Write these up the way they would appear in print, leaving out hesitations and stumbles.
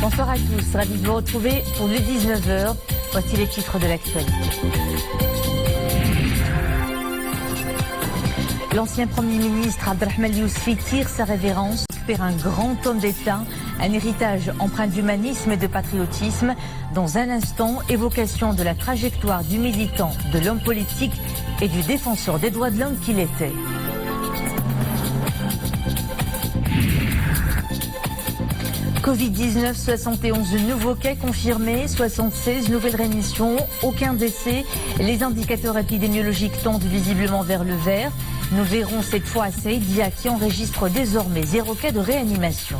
Bonsoir à tous, ravi de vous retrouver pour le 19h. Voici les titres de l'actualité. L'ancien Premier ministre Abdelrahman Yousfi tire sa révérence vers un grand homme d'État, un héritage empreint d'humanisme et de patriotisme. Dans un instant, évocation de la trajectoire du militant, de l'homme politique et du défenseur des droits de l'homme qu'il était. Covid-19, 71 nouveaux cas confirmés, 76 nouvelles rémissions, aucun décès. Les indicateurs épidémiologiques tendent visiblement vers le vert. Nous verrons cette fois à Saïdia qui enregistre désormais 0 cas de réanimation.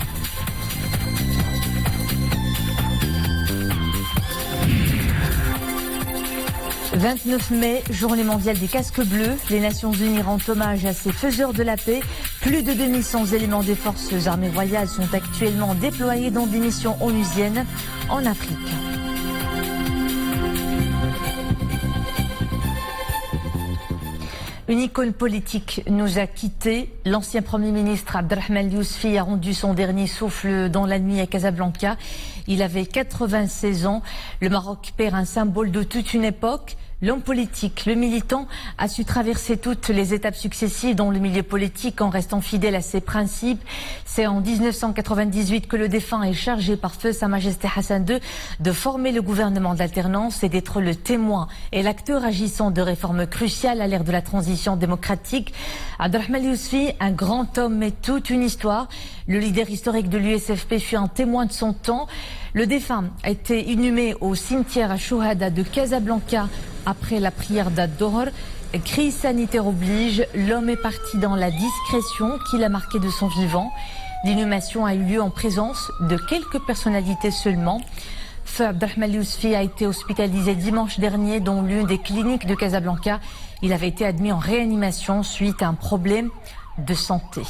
« 29 mai, journée mondiale des casques bleus. Les Nations Unies rendent hommage à ces faiseurs de la paix. Plus de 2100 éléments des forces armées royales sont actuellement déployés dans des missions onusiennes en Afrique. Une icône politique nous a quittés. L'ancien Premier ministre Abdelrahman Yousfi a rendu son dernier souffle dans la nuit à Casablanca. Il avait 96 ans. Le Maroc perd un symbole de toute une époque. L'homme politique, le militant, a su traverser toutes les étapes successives dans le milieu politique en restant fidèle à ses principes. C'est en 1998 que le défunt est chargé par feu Sa Majesté Hassan II de former le gouvernement d'alternance et d'être le témoin et l'acteur agissant de réformes cruciales à l'ère de la transition démocratique. Abdelrahman Yousfi, un grand homme et toute une histoire. Le leader historique de l'USFP fut un témoin de son temps. Le défunt a été inhumé au cimetière à Chouhada de Casablanca après la prière d'Ad-Dohr. Crise sanitaire oblige, l'homme est parti dans la discrétion qu'il a marquée de son vivant. L'inhumation a eu lieu en présence de quelques personnalités seulement. Feu Abdelrahman Yousfi a été hospitalisé dimanche dernier dans l'une des cliniques de Casablanca. Il avait été admis en réanimation suite à un problème de santé.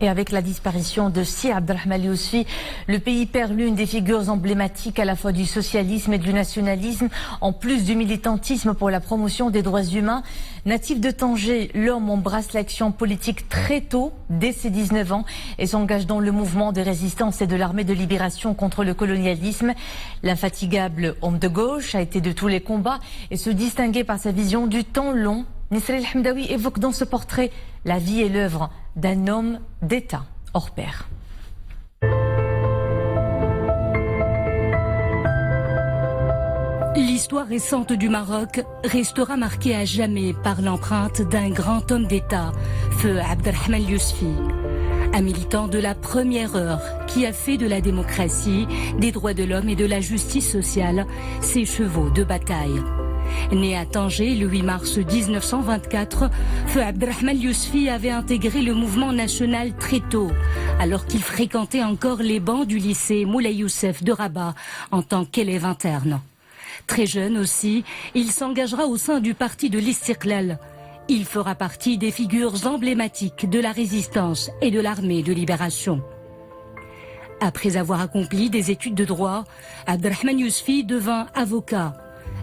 Et avec la disparition de Sir Abdelrahman Yousfi, le pays perd l'une des figures emblématiques à la fois du socialisme et du nationalisme, en plus du militantisme pour la promotion des droits humains. Natif de Tanger, l'homme embrasse l'action politique très tôt, dès ses 19 ans, et s'engage dans le mouvement de résistance et de l'armée de libération contre le colonialisme. L'infatigable homme de gauche a été de tous les combats et se distinguait par sa vision du temps long. Nisrel Hamdaoui évoque dans ce portrait la vie et l'œuvre d'un homme d'État hors pair. L'histoire récente du Maroc restera marquée à jamais par l'empreinte d'un grand homme d'État, feu Abdelrahman Yousfi. Un militant de la première heure qui a fait de la démocratie, des droits de l'homme et de la justice sociale ses chevaux de bataille. Né à Tanger le 8 mars 1924, feu Abdelrahman Yousfi avait intégré le mouvement national très tôt, alors qu'il fréquentait encore les bancs du lycée Moulay Youssef de Rabat en tant qu'élève interne. Très jeune aussi, il s'engagera au sein du parti de l'Istiqlal. Il fera partie des figures emblématiques de la résistance et de l'armée de libération. Après avoir accompli des études de droit, Abdelrahman Yousfi devint avocat.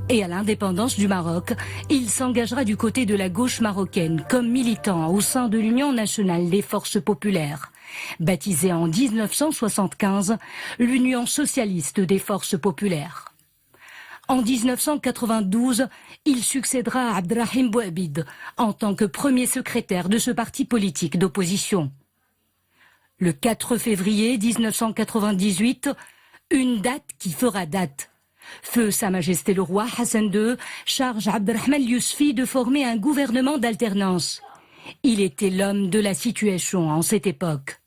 Et à l'indépendance du Maroc, il s'engagera du côté de la gauche marocaine comme militant au sein de l'Union nationale des forces populaires, baptisée en 1975 l'Union socialiste des forces populaires. En 1992, il succédera à Abdelrahim Bouabid en tant que premier secrétaire de ce parti politique d'opposition. Le 4 février 1998, une date qui fera date. Feu Sa Majesté le roi Hassan II charge Abdelrahman Yousfi de former un gouvernement d'alternance. Il était l'homme de la situation en cette époque.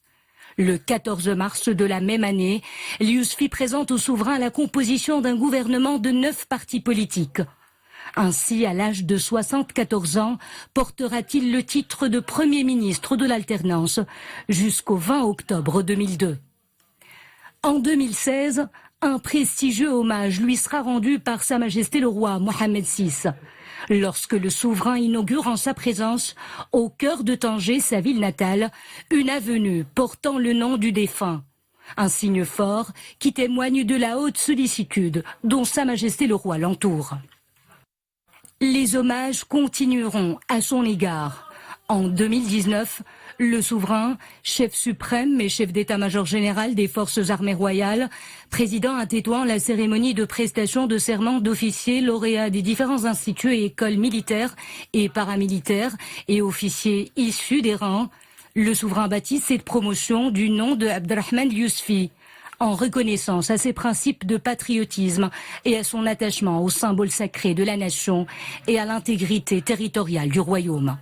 Le 14 mars de la même année, Yousfi présente au souverain la composition d'un gouvernement de 9 partis politiques. Ainsi, à l'âge de 74 ans, portera-t-il le titre de Premier ministre de l'alternance jusqu'au 20 octobre 2002. En 2016, un prestigieux hommage lui sera rendu par Sa Majesté le roi Mohamed VI, lorsque le souverain inaugure en sa présence, au cœur de Tanger, sa ville natale, une avenue portant le nom du défunt. Un signe fort qui témoigne de la haute sollicitude dont Sa Majesté le Roi l'entoure. Les hommages continueront à son égard. En 2019, le souverain, chef suprême et chef d'état-major général des forces armées royales, président à Tétouan la cérémonie de prestation de serment d'officiers lauréats des différents instituts et écoles militaires et paramilitaires et officiers issus des rangs, le souverain baptise cette promotion du nom de Abderrahmane Yousfi, en reconnaissance à ses principes de patriotisme et à son attachement au symbole sacré de la nation et à l'intégrité territoriale du royaume.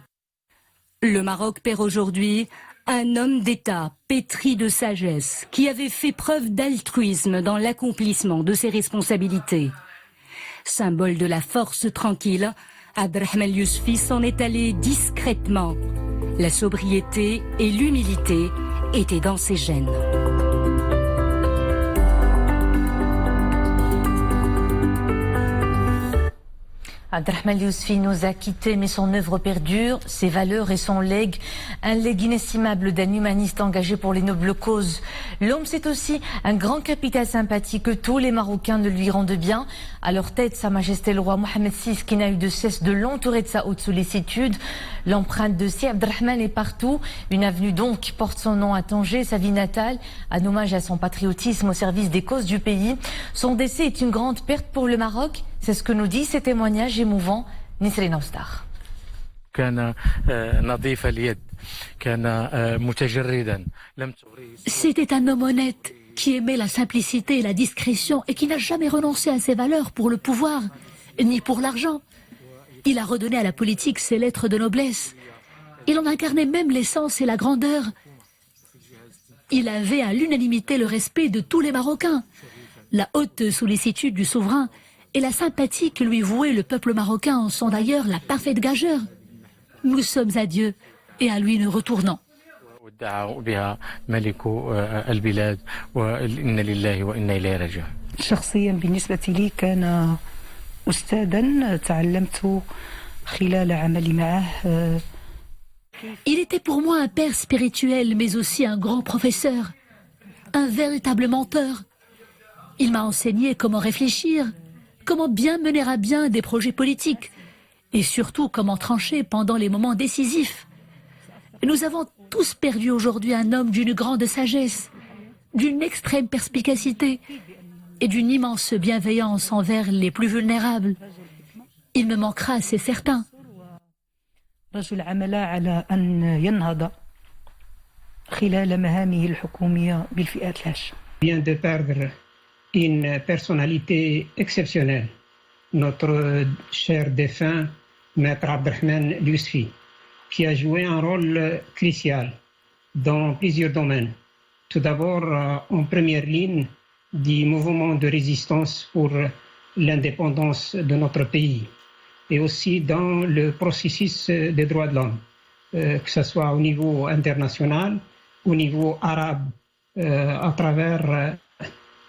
Le Maroc perd aujourd'hui un homme d'État pétri de sagesse qui avait fait preuve d'altruisme dans l'accomplissement de ses responsabilités. Symbole de la force tranquille, Abderrahmane Yousfi s'en est allé discrètement. La sobriété et l'humilité étaient dans ses gènes. Abderrahmane Yousfi nous a quittés, mais son œuvre perdure, ses valeurs et son legs, un legs inestimable d'un humaniste engagé pour les nobles causes. L'homme, c'est aussi un grand capital sympathique que tous les Marocains ne lui rendent bien. À leur tête, Sa Majesté le Roi Mohamed VI, qui n'a eu de cesse de l'entourer de sa haute sollicitude. L'empreinte de Si Abderrahmane est partout. Une avenue donc porte son nom à Tanger, sa ville natale, un hommage à son patriotisme au service des causes du pays. Son décès est une grande perte pour le Maroc. C'est ce que nous dit ces témoignages émouvants. Nisrine Oustar. C'était un homme honnête qui aimait la simplicité et la discrétion et qui n'a jamais renoncé à ses valeurs pour le pouvoir, ni pour l'argent. Il a redonné à la politique ses lettres de noblesse. Il en incarnait même l'essence et la grandeur. Il avait à l'unanimité le respect de tous les Marocains. La haute sollicitude du souverain et la sympathie que lui vouait le peuple marocain en sont d'ailleurs la parfaite gageure. Nous sommes à Dieu et à lui nous retournons. شخصيا بالنسبة لي كان أستاذا تعلمت خلال عملي معه. Il était pour moi un père spirituel, mais aussi un grand professeur, un véritable menteur. Il m'a enseigné comment réfléchir, comment bien mener à bien des projets politiques, et surtout comment trancher pendant les moments décisifs. Nous avons tous perdu aujourd'hui un homme d'une grande sagesse, d'une extrême perspicacité et d'une immense bienveillance envers les plus vulnérables. Il me manquera, c'est certain. رجل عمل على أن ينهض خلال مهامه الحكومية بالفئات الهشة. Vient de perdre une personnalité exceptionnelle, notre cher défunt Maître Abderrahmane Yousfi, qui a joué un rôle crucial dans plusieurs domaines. Tout d'abord, en première ligne du mouvement de résistance pour l'indépendance de notre pays, et aussi dans le processus des droits de l'homme, que ce soit au niveau international, au niveau arabe, à travers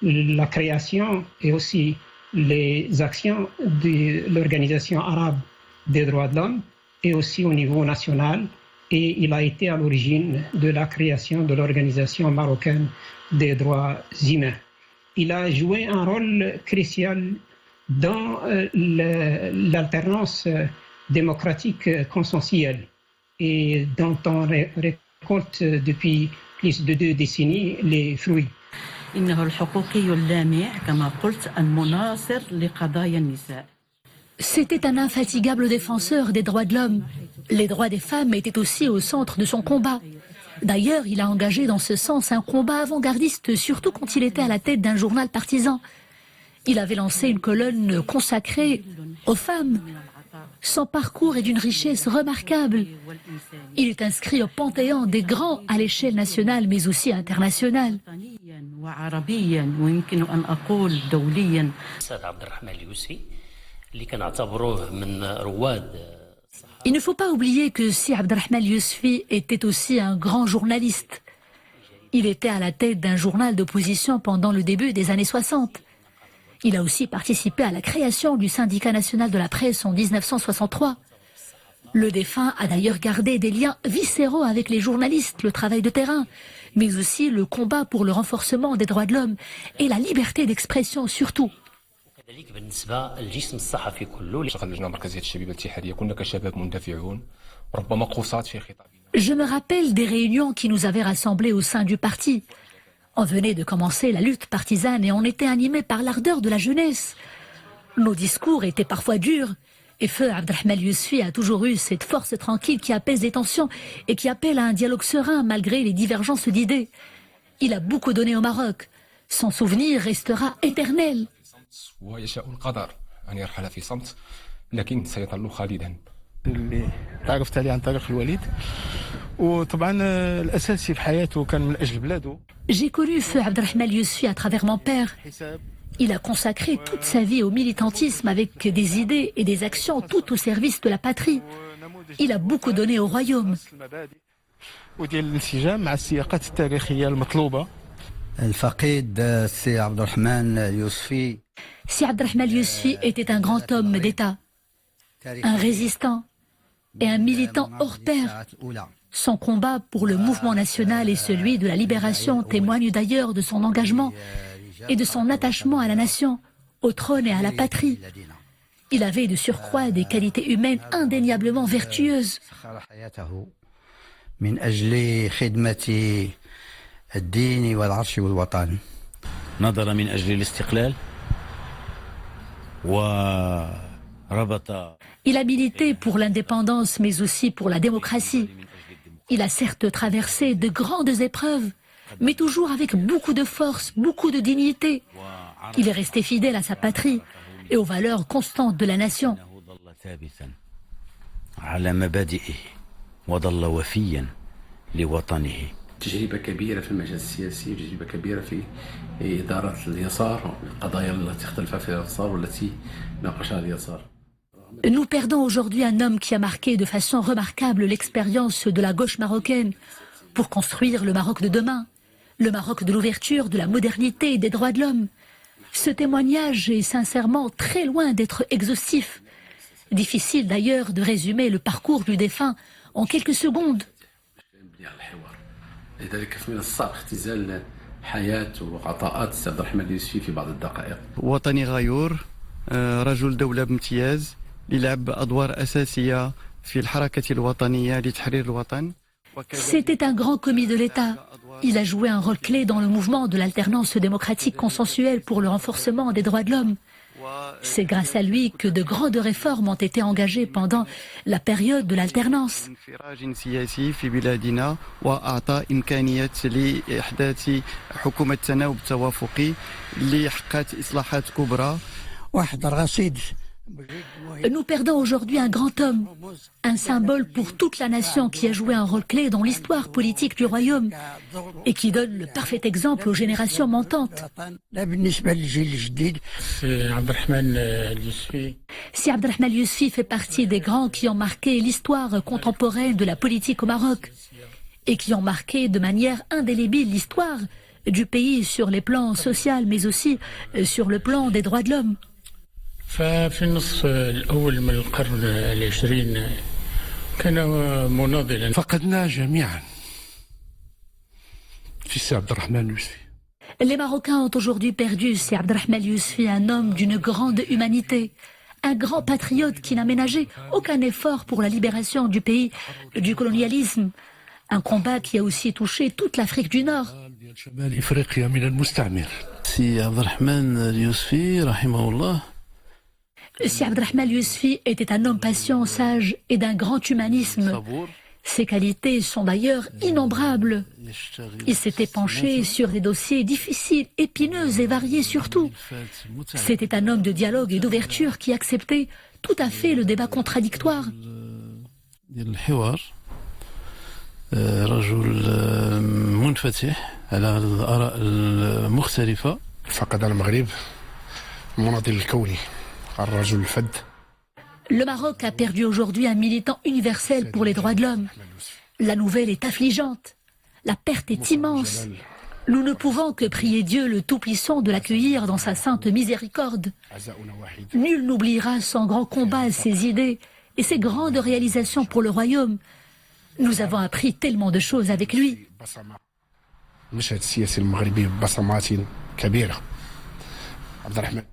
la création et aussi les actions de l'Organisation arabe des droits de l'homme, et aussi au niveau national. Et il a été à l'origine de la création de l'Organisation marocaine des droits humains. Il a joué un rôle crucial dans l'alternance démocratique consensuelle et dont on récolte depuis plus de 2 décennies les fruits. C'était un infatigable défenseur des droits de l'homme. Les droits des femmes étaient aussi au centre de son combat. D'ailleurs, il a engagé dans ce sens un combat avant-gardiste, surtout quand il était à la tête d'un journal partisan. Il avait lancé une colonne consacrée aux femmes. Son parcours est d'une richesse remarquable. Il est inscrit au panthéon des grands à l'échelle nationale, mais aussi internationale. Il ne faut pas oublier que Si Abderrahmane Yousfi était aussi un grand journaliste. Il était à la tête d'un journal d'opposition pendant le début des années 60. Il a aussi participé à la création du syndicat national de la presse en 1963. Le défunt a d'ailleurs gardé des liens viscéraux avec les journalistes, le travail de terrain, mais aussi le combat pour le renforcement des droits de l'homme et la liberté d'expression surtout. Je me rappelle des réunions qui nous avaient rassemblés au sein du parti. On venait de commencer la lutte partisane et on était animés par l'ardeur de la jeunesse. Nos discours étaient parfois durs et Feu Abdrahman Yousfi a toujours eu cette force tranquille qui apaise les tensions et qui appelle à un dialogue serein malgré les divergences d'idées. Il a beaucoup donné au Maroc. Son souvenir restera éternel. اللي تعرفت عليه عن طريق الوالد وطبعا الاساسي في حياته كان من اجل بلاده. J'ai connu Feu Abdrahman Yousfi à travers mon père. Il a consacré toute sa vie au militantisme avec des idées et des actions tout au service de la patrie. Il a beaucoup donné au royaume. وديال الانسجام مع السياقات التاريخيه المطلوبه. الفقيد سي عبد الرحمن اليوسفي. Si Abdrahman Yousfi était un grand homme d'État, un résistant et un militant hors pair. Son combat pour le mouvement national et celui de la libération témoignent d'ailleurs de son engagement et de son attachement à la nation, au trône et à la patrie. Il avait de surcroît des qualités humaines indéniablement vertueuses. من أجل خدمة الدين والعرش والوطن. نظر من أجل الاستقلال Il a milité pour l'indépendance mais aussi pour la démocratie. Il a certes traversé de grandes épreuves, mais toujours avec beaucoup de force, beaucoup de dignité. Il est resté fidèle à sa patrie et aux valeurs constantes de la nation. تجربة كبيرة في المجال السياسي وتجربة كبيرة في إدارة اليسار والقضايا التي اختلف فيها اليسار والتي ناقشها اليسار. Nous perdons aujourd'hui un homme qui a marqué de façon remarquable l'expérience de la gauche marocaine pour construire le Maroc de demain, le Maroc de l'ouverture, de la modernité et des droits de l'homme. Ce témoignage est sincèrement très loin d'être exhaustif. Difficile d'ailleurs de résumer le parcours du défunt en quelques secondes. لذلك من الصعب اختزال حياة وعطاءات السي عبد الرحمن اليوسفي في بعض الدقائق. وطني غيور رجل دولة بامتياز لعب أدوار أساسية في الحركة الوطنية لتحرير الوطن. C'était un grand commis de l'État. Il a joué un rôle clé dans le mouvement de l'alternance démocratique consensuelle pour le renforcement des droits de l'homme. C'est grâce à lui que de grandes réformes ont été engagées pendant la période de l'alternance. Nous perdons aujourd'hui un grand homme, un symbole pour toute la nation qui a joué un rôle clé dans l'histoire politique du royaume et qui donne le parfait exemple aux générations montantes. Si Abdrahman Yousfi fait partie des grands qui ont marqué l'histoire contemporaine de la politique au Maroc et qui ont marqué de manière indélébile l'histoire du pays sur les plans social mais aussi sur le plan des droits de l'homme. ففي النصف الأول من القرن العشرين كان مناضلا فقدنا جميعا في السي عبد الرحمن يوسفي. Les Marocains ont aujourd'hui perdu Sir Abdrahman Yousfi, un homme d'une grande humanité, un grand patriote qui n'a ménagé aucun effort pour la libération du pays du colonialisme, un combat qui a aussi touché toute l'Afrique du Nord. شمال إفريقيا من المستعمر. السي عبد الرحمن اليوسفي رحمه الله. Si Abdrahman Yousfi était un homme patient, sage et d'un grand humanisme. Ses qualités sont d'ailleurs innombrables. Il s'était penché sur des dossiers difficiles, épineux et variés surtout. C'était un homme de dialogue et d'ouverture qui acceptait tout à fait le débat contradictoire. رجل منفتح على الآراء المختلفة. فقد المغرب مناضل الكوني. Le Maroc a perdu aujourd'hui un militant universel pour les droits de l'homme. La nouvelle est affligeante. La perte est immense. Nous ne pouvons que prier Dieu le Tout-Puissant de l'accueillir dans sa sainte miséricorde. Nul n'oubliera son grand combat, ses idées et ses grandes réalisations pour le royaume. Nous avons appris tellement de choses avec lui. المشهد السياسي المغربي ببصمات كبيرة. عبد الرحمن.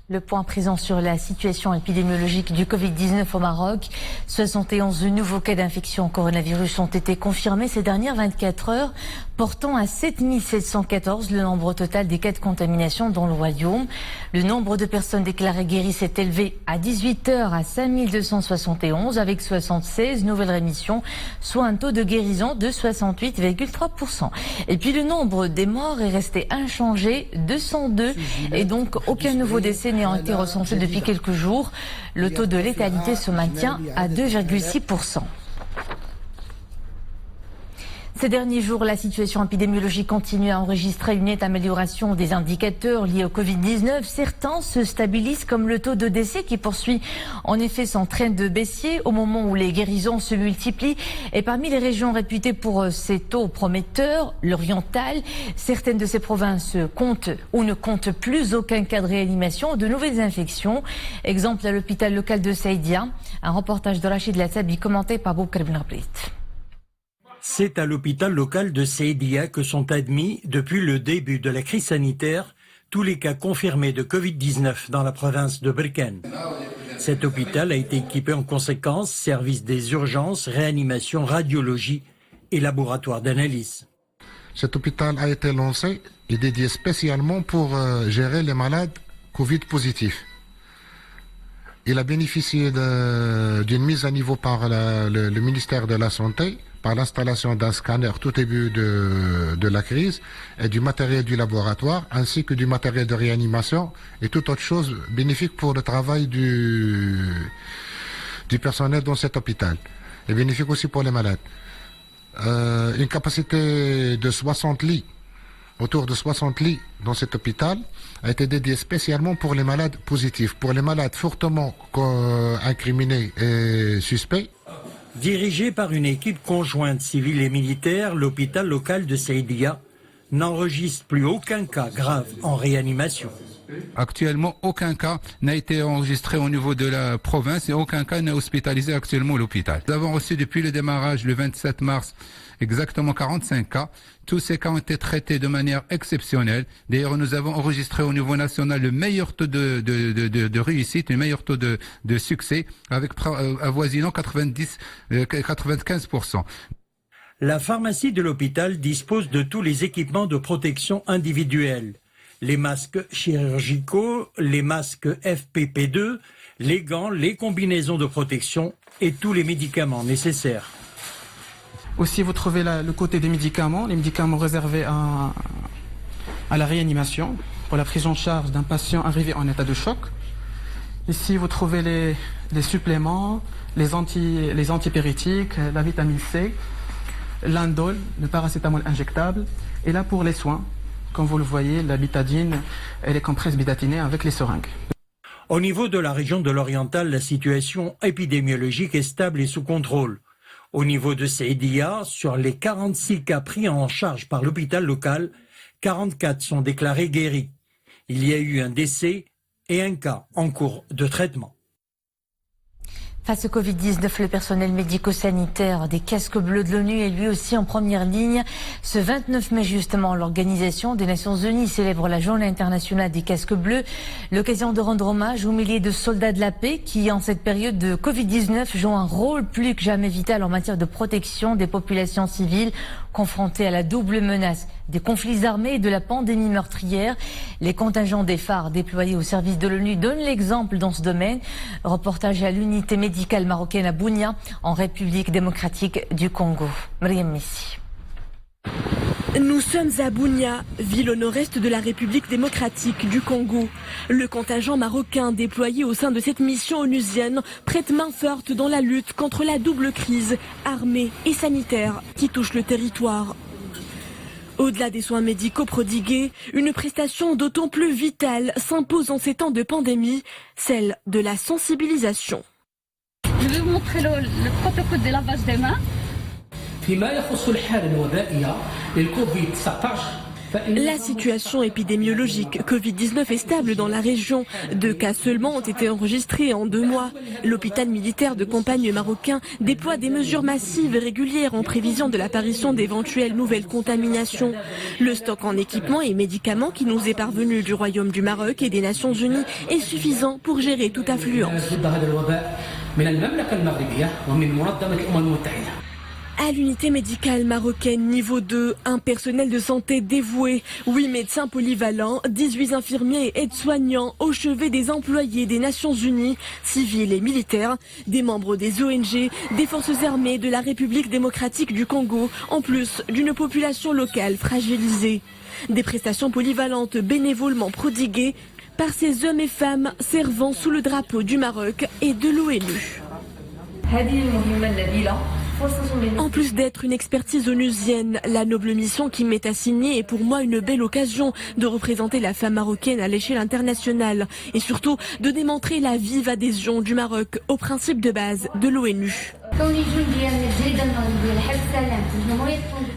Le point présent sur la situation épidémiologique du Covid-19 au Maroc. 71 nouveaux cas d'infection au coronavirus ont été confirmés ces dernières 24 heures, portant à 7714 le nombre total des cas de contamination dans le royaume. Le nombre de personnes déclarées guéries s'est élevé à 18 heures à 5271 avec 76 nouvelles rémissions, soit un taux de guérison de 68,3%. Et puis le nombre des morts est resté inchangé, 202, et donc aucun nouveau décès n'a été recensé depuis quelques jours. Le taux de létalité se maintient à 2,6%. Ces derniers jours, la situation épidémiologique continue à enregistrer une nette amélioration des indicateurs liés au Covid-19. Certains se stabilisent, comme le taux de décès qui poursuit en effet son train de baissier au moment où les guérisons se multiplient. Et parmi les régions réputées pour ces taux prometteurs, l'Oriental, certaines de ces provinces comptent ou ne comptent plus aucun cas de réanimation ou de nouvelles infections. Exemple à l'hôpital local de Saïdia. Un reportage de Rachid Latsabi commenté par Boukar Ben Rabrit. C'est à l'hôpital local de Saïdia que sont admis, depuis le début de la crise sanitaire, tous les cas confirmés de Covid-19 dans la province de Berkane. Cet hôpital a été équipé en conséquence, service des urgences, réanimation, radiologie et laboratoire d'analyse. Cet hôpital a été lancé et dédié spécialement pour gérer les malades Covid positifs. Il a bénéficié d'une mise à niveau par le ministère de la Santé, par l'installation d'un scanner tout début de la crise et du matériel du laboratoire ainsi que du matériel de réanimation et toute autre chose bénéfique pour le travail du personnel dans cet hôpital et bénéfique aussi pour les malades. Une capacité de 60 lits, autour de 60 lits dans cet hôpital a été dédiée spécialement pour les malades positifs, pour les malades fortement incriminés et suspects. Dirigé par une équipe conjointe civile et militaire, l'hôpital local de Saïdia n'enregistre plus aucun cas grave en réanimation. Actuellement, aucun cas n'a été enregistré au niveau de la province et aucun cas n'est hospitalisé actuellement à l'hôpital. Nous avons reçu depuis le démarrage, le 27 mars, exactement 45 cas. Tous ces cas ont été traités de manière exceptionnelle. D'ailleurs, nous avons enregistré au niveau national le meilleur taux de réussite, le meilleur taux de succès, avec avoisinant 95%. La pharmacie de l'hôpital dispose de tous les équipements de protection individuelle. Les masques chirurgicaux, les masques FPP2, les gants, les combinaisons de protection et tous les médicaments nécessaires. Aussi, vous trouvez le côté des médicaments, les médicaments réservés à la réanimation pour la prise en charge d'un patient arrivé en état de choc. Ici, vous trouvez les suppléments, les antipyrétiques, la vitamine C, l'indole, le paracétamol injectable. Et là, pour les soins, comme vous le voyez, la bétadine et les compresses bétadinées avec les seringues. Au niveau de la région de l'Oriental, la situation épidémiologique est stable et sous contrôle. Au niveau de Saïdia, sur les 46 cas pris en charge par l'hôpital local, 44 sont déclarés guéris. Il y a eu un décès et un cas en cours de traitement. Face au Covid-19, le personnel médico-sanitaire des casques bleus de l'ONU est lui aussi en première ligne. Ce 29 mai, justement, l'Organisation des Nations Unies célèbre la Journée internationale des casques bleus. L'occasion de rendre hommage aux milliers de soldats de la paix qui, en cette période de Covid-19, jouent un rôle plus que jamais vital en matière de protection des populations civiles confrontées à la double menace des conflits armés et de la pandémie meurtrière. Les contingents des phares déployés au service de l'ONU donnent l'exemple dans ce domaine. Reportage à l'unité médicale marocaine à Bounia, en République démocratique du Congo. Mariam Messi. Nous sommes à Bounia, ville au nord-est de la République démocratique du Congo. Le contingent marocain déployé au sein de cette mission onusienne prête main forte dans la lutte contre la double crise armée et sanitaire qui touche le territoire. Au-delà des soins médicaux prodigués, une prestation d'autant plus vitale s'impose en ces temps de pandémie, celle de la sensibilisation. Je vais vous montrer le protocole de lavage des mains. فيما يخص الحالة الوبائية للكوفيد 19 La situation épidémiologique Covid-19 est stable dans la région. 2 cas seulement ont été enregistrés en 2 mois. L'hôpital militaire de campagne marocain déploie des mesures massives et régulières en prévision de l'apparition d'éventuelles nouvelles contaminations. Le stock en équipements et médicaments qui nous est parvenu du Royaume du Maroc et des Nations Unies est suffisant pour gérer toute affluence. À l'unité médicale marocaine niveau 2, un personnel de santé dévoué, 8 médecins polyvalents, 18 infirmiers et aides-soignants au chevet des employés des Nations Unies, civils et militaires, des membres des ONG, des forces armées de la République démocratique du Congo, en plus d'une population locale fragilisée. Des prestations polyvalentes bénévolement prodiguées par ces hommes et femmes servant sous le drapeau du Maroc et de l'ONU. En plus d'être une expertise onusienne, la noble mission qui m'est assignée est pour moi une belle occasion de représenter la femme marocaine à l'échelle internationale et surtout de démontrer la vive adhésion du Maroc aux principes de base de l'ONU.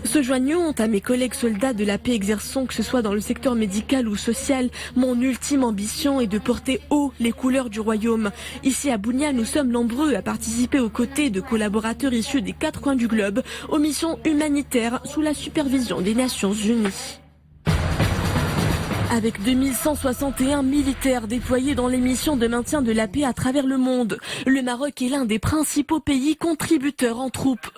Se joignant à mes collègues soldats de la paix exerçant que ce soit dans le secteur médical ou social, mon ultime ambition est de porter haut les couleurs du royaume. Ici à Bounia, nous sommes nombreux à participer aux côtés de collaborateurs issus des 4 coins du globe aux missions humanitaires sous la supervision des Nations Unies. Avec 2161 militaires déployés dans les missions de maintien de la paix à travers le monde, le Maroc est l'un des principaux pays contributeurs en troupes.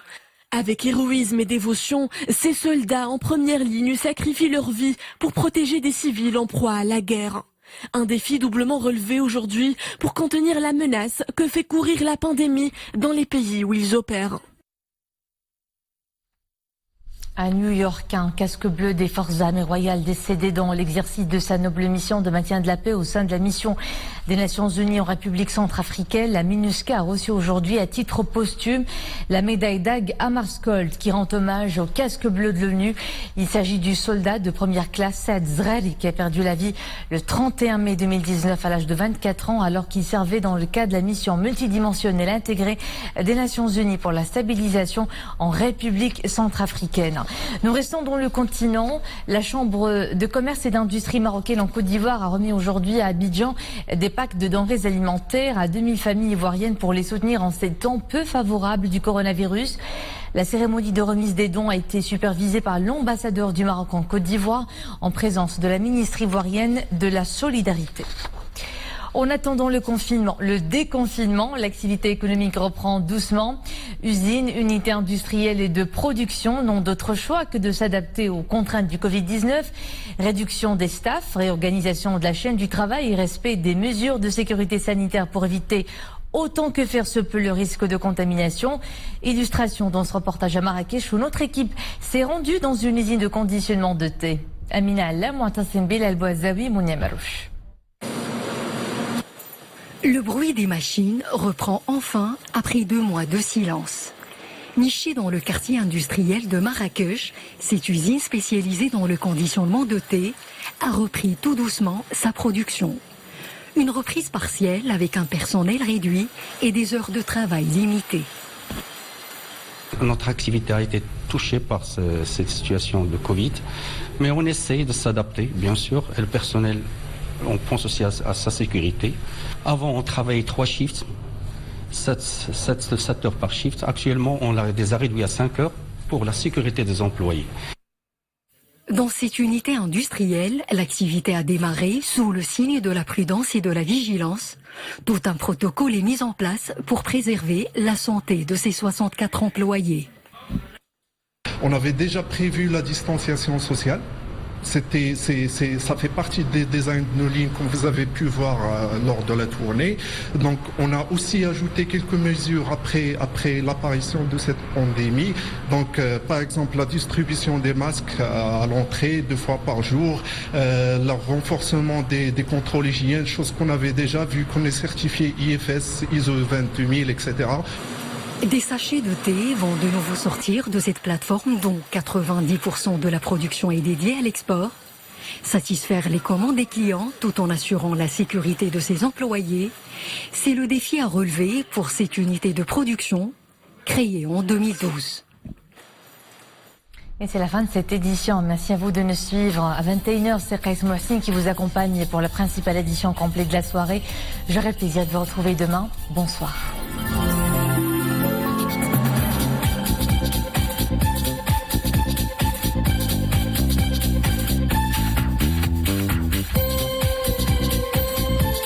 Avec héroïsme et dévotion, ces soldats en première ligne sacrifient leur vie pour protéger des civils en proie à la guerre. Un défi doublement relevé aujourd'hui pour contenir la menace que fait courir la pandémie dans les pays où ils opèrent. À New York, un casque bleu des forces armées royales décédé dans l'exercice de sa noble mission de maintien de la paix au sein de la mission des Nations Unies en République centrafricaine. La MINUSCA a reçu aujourd'hui à titre posthume la médaille Dag Hammarskjöld qui rend hommage au casque bleu de l'ONU. Il s'agit du soldat de première classe Saad Zrari qui a perdu la vie le 31 mai 2019 à l'âge de 24 ans alors qu'il servait dans le cadre de la mission multidimensionnelle intégrée des Nations Unies pour la stabilisation en République centrafricaine. Nous restons dans le continent. La Chambre de commerce et d'industrie marocaine en Côte d'Ivoire a remis aujourd'hui à Abidjan des packs de denrées alimentaires à 2000 familles ivoiriennes pour les soutenir en ces temps peu favorables du coronavirus. La cérémonie de remise des dons a été supervisée par l'ambassadeur du Maroc en Côte d'Ivoire en présence de la ministre ivoirienne de la Solidarité. En attendant le déconfinement, l'activité économique reprend doucement. Usines, unités industrielles et de production n'ont d'autre choix que de s'adapter aux contraintes du Covid-19. Réduction des staffs, réorganisation de la chaîne du travail et respect des mesures de sécurité sanitaire pour éviter autant que faire se peut le risque de contamination. Illustration dans ce reportage à Marrakech où notre équipe s'est rendue dans une usine de conditionnement de thé. Amina Allah, Mouatassim Bilal Bouazaoui, Mounia Marouche. Le bruit des machines reprend enfin après 2 mois de silence. Nichée dans le quartier industriel de Marrakech, cette usine spécialisée dans le conditionnement de thé a repris tout doucement sa production. Une reprise partielle avec un personnel réduit et des heures de travail limitées. Notre activité a été touchée par cette situation de Covid, mais on essaye de s'adapter, bien sûr, et le personnel, on pense aussi à sa sécurité. Avant, on travaillait 3 shifts, 7 heures par shift. Actuellement, on les a réduits à 5 heures pour la sécurité des employés. Dans cette unité industrielle, l'activité a démarré sous le signe de la prudence et de la vigilance. Tout un protocole est mis en place pour préserver la santé de ces 64 employés. On avait déjà prévu la distanciation sociale. Ça fait partie des designs de nos lignes comme vous avez pu voir lors de la tournée. Donc on a aussi ajouté quelques mesures après l'apparition de cette pandémie. Donc par exemple la distribution des masques à l'entrée 2 fois par jour, le renforcement des contrôles hygiène, chose qu'on avait déjà vu qu'on est certifié IFS, ISO 22000, etc. Des sachets de thé vont de nouveau sortir de cette plateforme dont 90% de la production est dédiée à l'export. Satisfaire les commandes des clients tout en assurant la sécurité de ses employés, c'est le défi à relever pour cette unité de production créée en 2012. Et c'est la fin de cette édition. Merci à vous de nous suivre. À 21h, c'est Kais Mohsin qui vous accompagne pour la principale édition complète de la soirée. J'aurai le plaisir de vous retrouver demain. Bonsoir.